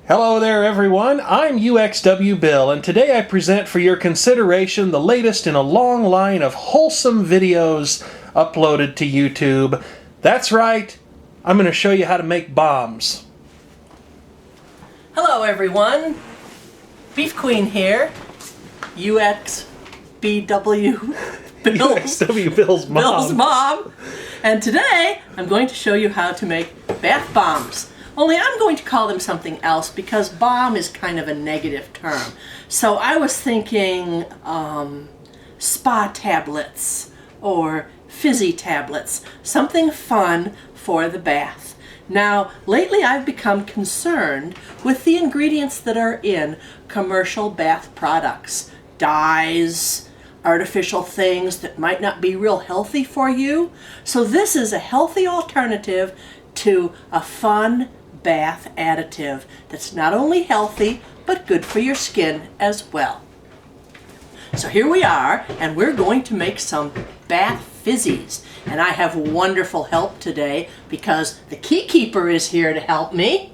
Hello there everyone, I'm uxwbill, and today I present for your consideration the latest in a long line of wholesome videos uploaded to YouTube. That's right, I'm going to show you how to make bombs. Hello everyone, Beef Queen here, Bill's mom. And today I'm going to show you how to make bath bombs. Only I'm going to call them something else because bomb is kind of a negative term. So I was thinking spa tablets or fizzy tablets, something fun for the bath. Now, lately I've become concerned with the ingredients that are in commercial bath products. Dyes, artificial things that might not be real healthy for you. So this is a healthy alternative to a fun bath additive that's not only healthy, but good for your skin as well. So here we are, and we're going to make some bath fizzies. And I have wonderful help today because the key keeper is here to help me.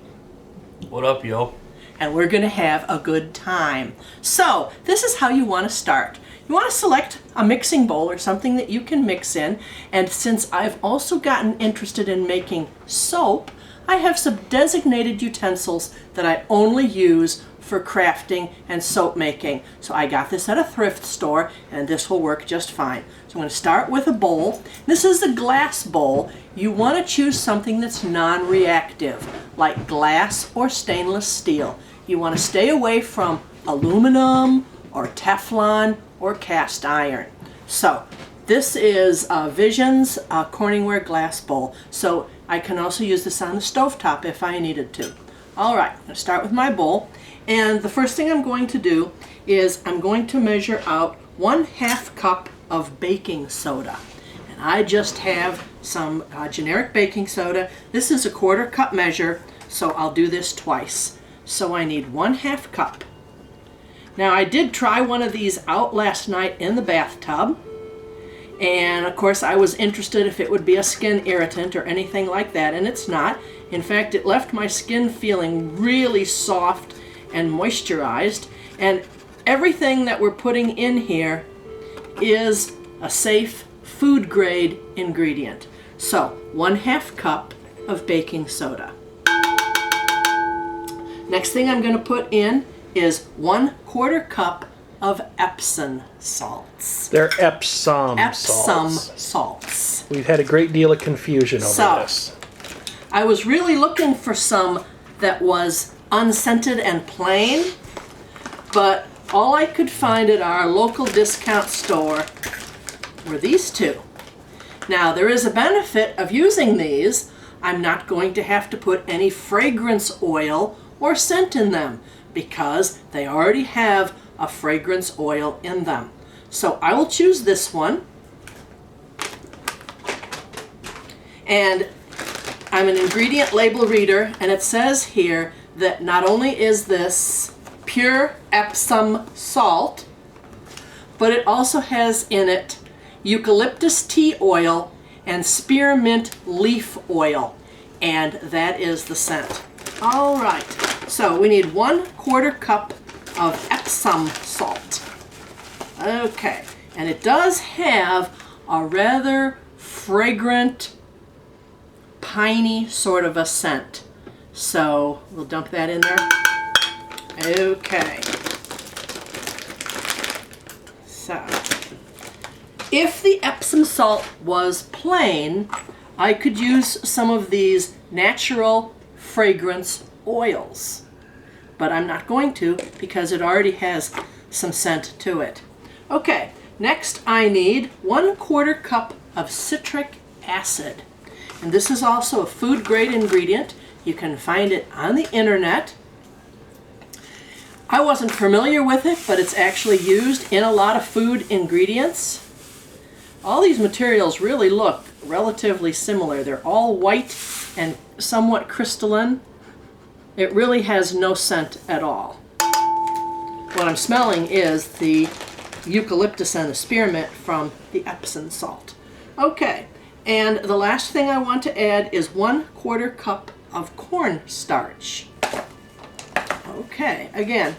What up, yo? And we're going to have a good time. So this is how you want to start. You want to select a mixing bowl or something that you can mix in. And since I've also gotten interested in making soap, I have some designated utensils that I only use for crafting and soap making. So I got this at a thrift store, and this will work just fine. So I'm going to start with a bowl. This is a glass bowl. You want to choose something that's non-reactive, like glass or stainless steel. You want to stay away from aluminum or Teflon or cast iron. So this is Vision's Corningware glass bowl. So I can also use this on the stovetop if I needed to. All right, I'm going to start with my bowl. And the first thing I'm going to do is I'm going to measure out 1/2 cup of baking soda. And I just have some generic baking soda. This is a 1/4 cup measure, so I'll do this twice. So I need 1/2 cup. Now I did try one of these out last night in the bathtub. And of course I was interested if it would be a skin irritant or anything like that, and it's not. In fact, it left my skin feeling really soft and moisturized, and everything that we're putting in here is a safe food grade ingredient. So 1/2 cup of baking soda. Next thing I'm going to put in is 1/4 cup of Epsom salts. They're Epsom salts. We've had a great deal of confusion over this. I was really looking for some that was unscented and plain, but all I could find at our local discount store were these two. Now, there is a benefit of using these. I'm not going to have to put any fragrance oil or scent in them because they already have a fragrance oil in them. So I will choose this one. And I'm an ingredient label reader, and it says here that not only is this pure Epsom salt, but it also has in it eucalyptus tea oil and spearmint leaf oil, and that is the scent. All right, so we need 1/4 cup of Epsom salt. Okay, and it does have a rather fragrant, piney sort of a scent. So we'll dump that in there. Okay. So if the Epsom salt was plain, I could use some of these natural fragrance oils. But I'm not going to because it already has some scent to it. Okay, next I need 1/4 cup of citric acid. And this is also a food grade ingredient. You can find it on the internet. I wasn't familiar with it, but it's actually used in a lot of food ingredients. All these materials really look relatively similar. They're all white and somewhat crystalline. It really has no scent at all. What I'm smelling is the eucalyptus and the spearmint from the Epsom salt. Okay, and the last thing I want to add is 1/4 cup of cornstarch. Okay, again,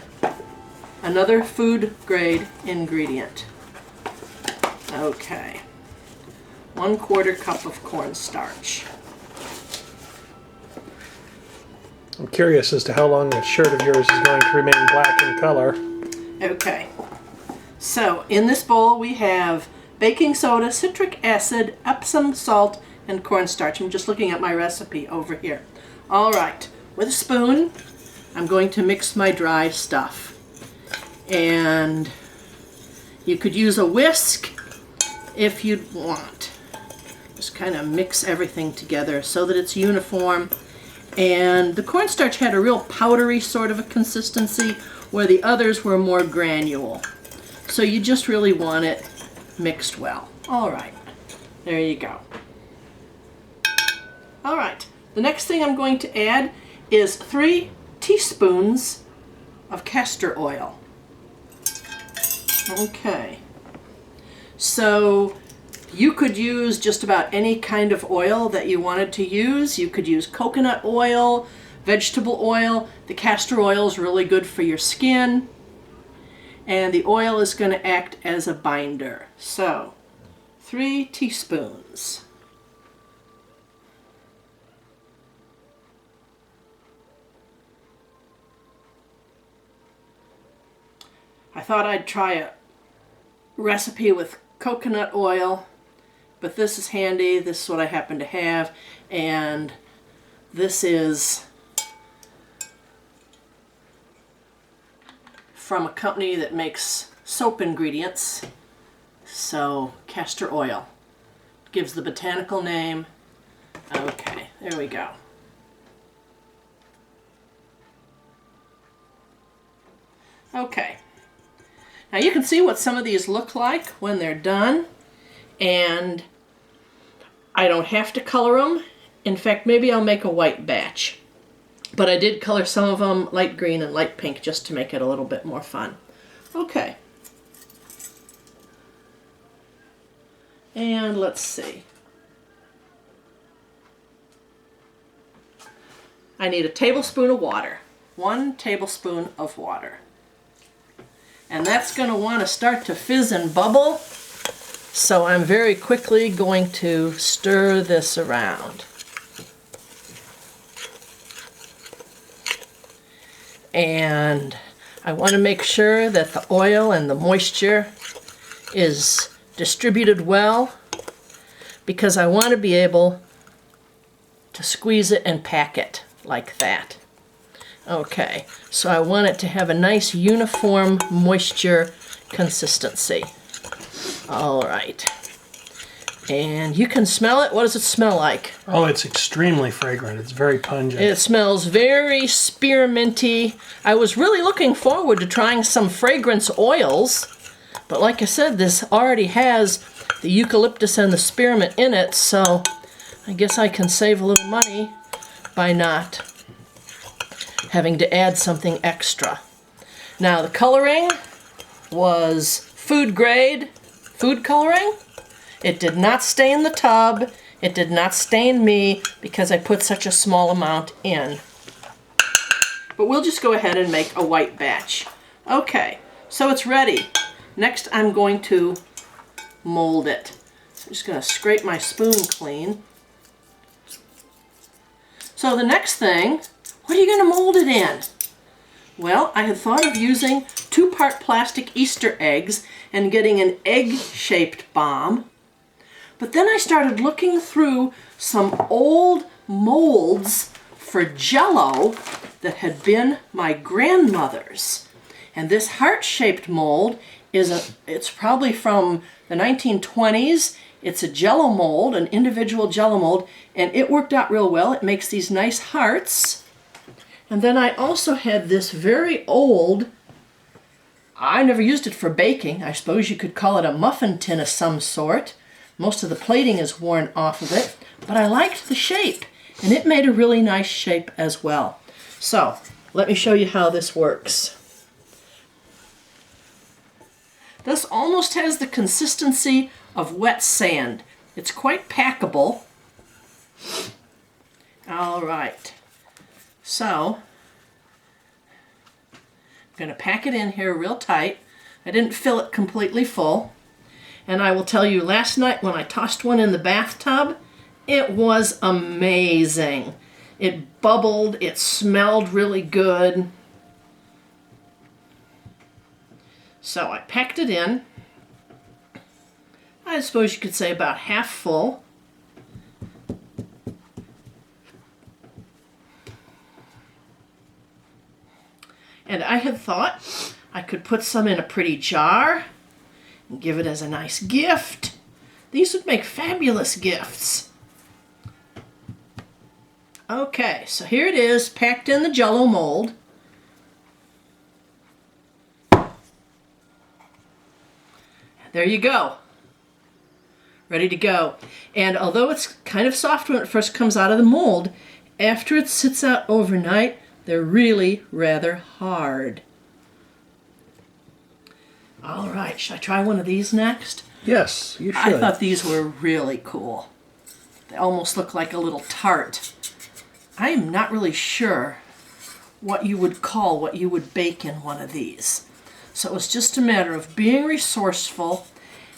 another food grade ingredient. Okay, 1/4 cup of cornstarch. I'm curious as to how long this shirt of yours is going to remain black in color. Okay, so in this bowl we have baking soda, citric acid, epsom salt, and cornstarch. I'm just looking at my recipe over here. All right, with a spoon, I'm going to mix my dry stuff. And you could use a whisk if you'd want. Just kind of mix everything together so that it's uniform. And the cornstarch had a real powdery sort of a consistency where the others were more granule. So you just really want it mixed well. All right, there you go. All right, the next thing I'm going to add is 3 teaspoons of castor oil. Okay, so you could use just about any kind of oil that you wanted to use. You could use coconut oil, vegetable oil. The castor oil is really good for your skin. And the oil is going to act as a binder. So, 3 teaspoons. I thought I'd try a recipe with coconut oil, but this is handy. This is what I happen to have, and this is from a company that makes soap ingredients. So castor oil gives the botanical name. Okay, there we go. Okay, now you can see what some of these look like when they're done, and I don't have to color them. In fact, maybe I'll make a white batch. But I did color some of them light green and light pink just to make it a little bit more fun. Okay. And let's see. I need a tablespoon of water. 1 tablespoon of water. And that's going to want to start to fizz and bubble. So I'm very quickly going to stir this around. And I want to make sure that the oil and the moisture is distributed well, because I want to be able to squeeze it and pack it like that. Okay, so I want it to have a nice uniform moisture consistency. All right. And you can smell it. What does it smell like? Oh, it's extremely fragrant. It's very pungent. It smells very spearminty. I was really looking forward to trying some fragrance oils, but like I said, this already has the eucalyptus and the spearmint in it, so I guess I can save a little money by not having to add something extra. Now, the coloring was food grade food coloring. It did not stain the tub. It did not stain me because I put such a small amount in. But we'll just go ahead and make a white batch. Okay, so it's ready. Next I'm going to mold it. So I'm just going to scrape my spoon clean. So the next thing, what are you going to mold it in? Well, I had thought of using 2-part plastic Easter eggs and getting an egg-shaped bomb. But then I started looking through some old molds for jello that had been my grandmother's. And this heart-shaped mold it's probably from the 1920s. It's a jello mold, an individual jello mold, and it worked out real well. It makes these nice hearts. And then I also had this very old, I never used it for baking. I suppose you could call it a muffin tin of some sort. Most of the plating is worn off of it, but I liked the shape, and it made a really nice shape as well. So, let me show you how this works. This almost has the consistency of wet sand. It's quite packable. All right. So, going to pack it in here real tight. I didn't fill it completely full. And I will tell you, last night when I tossed one in the bathtub, it was amazing. It bubbled, it smelled really good. So I packed it in. I suppose you could say about half full. And I had thought I could put some in a pretty jar and give it as a nice gift. These would make fabulous gifts. Okay, so here it is, packed in the jello mold. There you go. Ready to go. And although it's kind of soft when it first comes out of the mold, after it sits out overnight, they're really rather hard. All right, should I try one of these next? Yes, you should. I thought these were really cool. They almost look like a little tart. I'm not really sure what you would bake in one of these. So it was just a matter of being resourceful,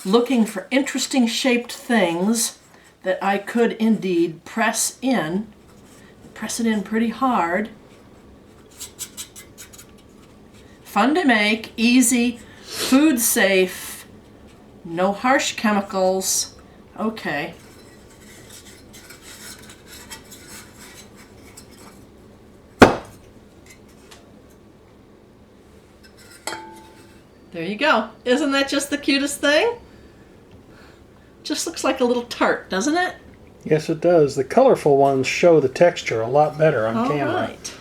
looking for interesting shaped things that I could indeed press in. Press it in pretty hard. Fun to make, easy, food safe, no harsh chemicals. Okay. There you go. Isn't that just the cutest thing? Just looks like a little tart, doesn't it? Yes, it does. The colorful ones show the texture a lot better on All camera. right.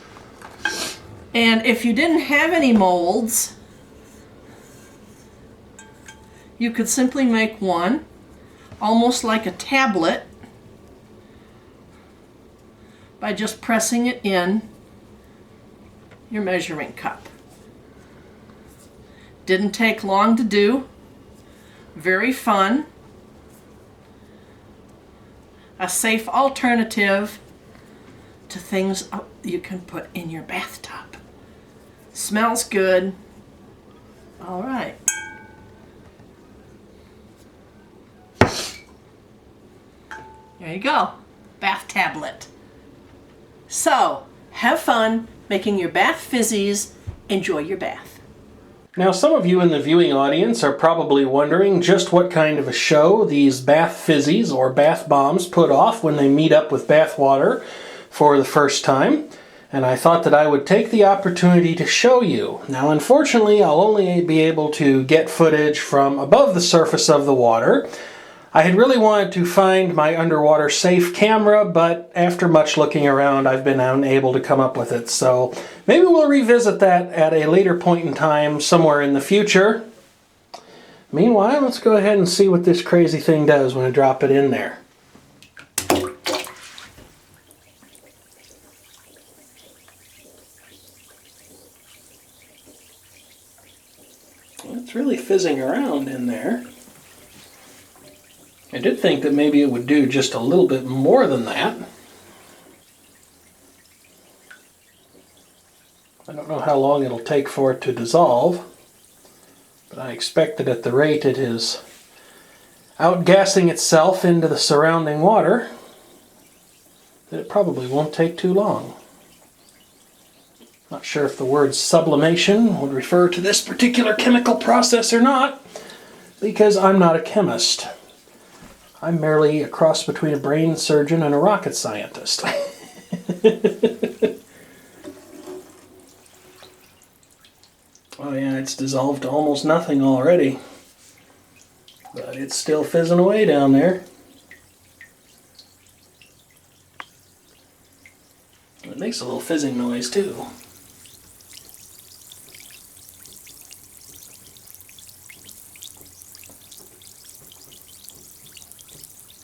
And if you didn't have any molds, you could simply make one, almost like a tablet, by just pressing it in your measuring cup. Didn't take long to do. Very fun. A safe alternative to things you can put in your bathtub. Smells good. All right. There you go. Bath tablet. So, have fun making your bath fizzies. Enjoy your bath. Now, some of you in the viewing audience are probably wondering just what kind of a show these bath fizzies or bath bombs put off when they meet up with bath water for the first time. And I thought that I would take the opportunity to show you. Now, unfortunately, I'll only be able to get footage from above the surface of the water. I had really wanted to find my underwater safe camera, but after much looking around, I've been unable to come up with it. So maybe we'll revisit that at a later point in time, somewhere in the future. Meanwhile, let's go ahead and see what this crazy thing does when I drop it in there. It's really fizzing around in there. I did think that maybe it would do just a little bit more than that. I don't know how long it'll take for it to dissolve, but I expect that at the rate it is outgassing itself into the surrounding water, that it probably won't take too long. Not sure if the word sublimation would refer to this particular chemical process or not, because I'm not a chemist. I'm merely a cross between a brain surgeon and a rocket scientist. Oh yeah, it's dissolved to almost nothing already. But it's still fizzing away down there. It makes a little fizzing noise too.